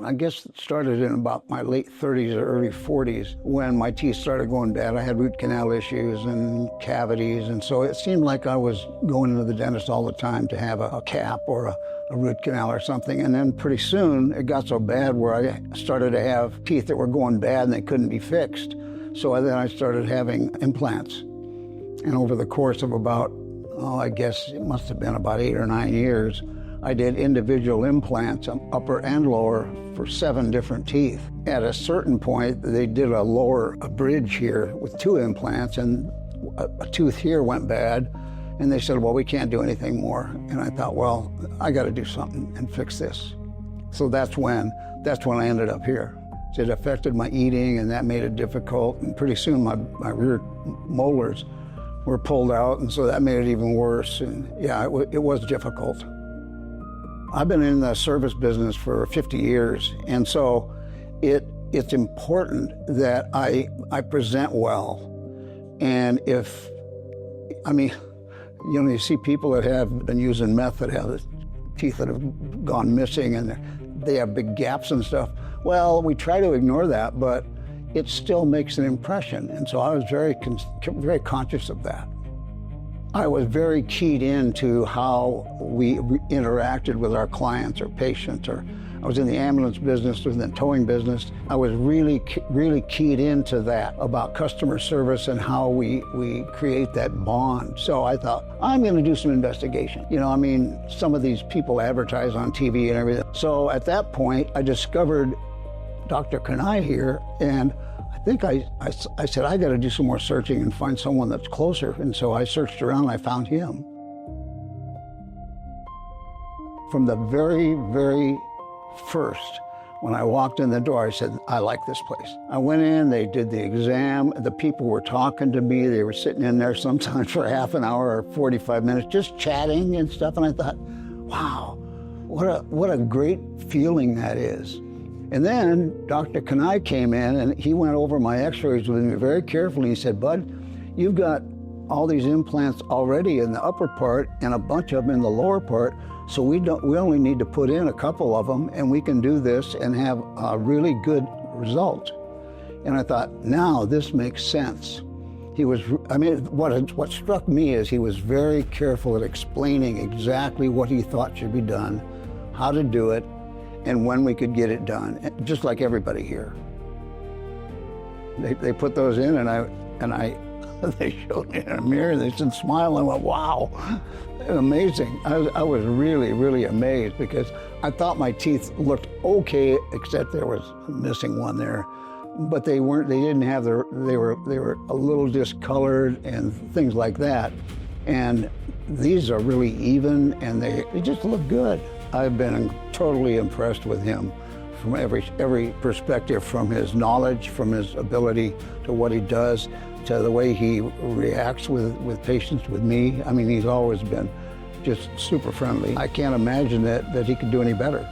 I guess it started in about my late 30s or early 40s when my teeth started going bad. I had root canal issues and cavities, and so it seemed like I was going into the dentist all the time to have a cap or a root canal or something. And then pretty soon it got so bad where I started to have teeth that were going bad and they couldn't be fixed. So then I started having implants. And over the course of about, I guess it must have been about 8 or 9 years, I did individual implants, upper and lower, for 7 different teeth. At a certain point, they did a bridge here with 2 implants, and a tooth here went bad, and they said, well, we can't do anything more. And I thought, well, I got to do something and fix this. So that's when I ended up here. It affected my eating, and that made it difficult. And pretty soon, my rear molars were pulled out, and so that made it even worse. And yeah, it was difficult. I've been in the service business for 50 years, and so it's important that I present well. And you see people that have been using meth that have teeth that have gone missing and they have big gaps and stuff. Well, we try to ignore that, but it still makes an impression. And so I was very conscious of that. I was very keyed into how we interacted with our clients or patients, or I was in the ambulance business or the towing business. I was really keyed into that, about customer service and how we create that bond. So I thought, I'm going to do some investigation. Some of these people advertise on TV and everything. So at that point, I discovered Dr. Canals here, and I think I said, I got to do some more searching and find someone that's closer. And so I searched around and I found him. From the very, very first, when I walked in the door, I said, I like this place. I went in, they did the exam, the people were talking to me, they were sitting in there sometimes for half an hour or 45 minutes, just chatting and stuff, and I thought, wow, what a great feeling that is. And then Dr. Canals came in and he went over my x-rays with me very carefully. He said, Bud, you've got all these implants already in the upper part and a bunch of them in the lower part, so we only need to put in a couple of them and we can do this and have a really good result. And I thought, now this makes sense. What struck me is he was very careful at explaining exactly what he thought should be done, how to do it, and when we could get it done, just like everybody here. They put those in, and they showed me in a mirror, and they said, smile, and I went, wow, amazing. I was really, really amazed because I thought my teeth looked okay, except there was a missing one there. But they were a little discolored and things like that. And these are really even, and they just look good. I've been totally impressed with him from every perspective, from his knowledge, from his ability, to what he does, to the way he reacts with patients, with me. He's always been just super friendly. I can't imagine that he could do any better.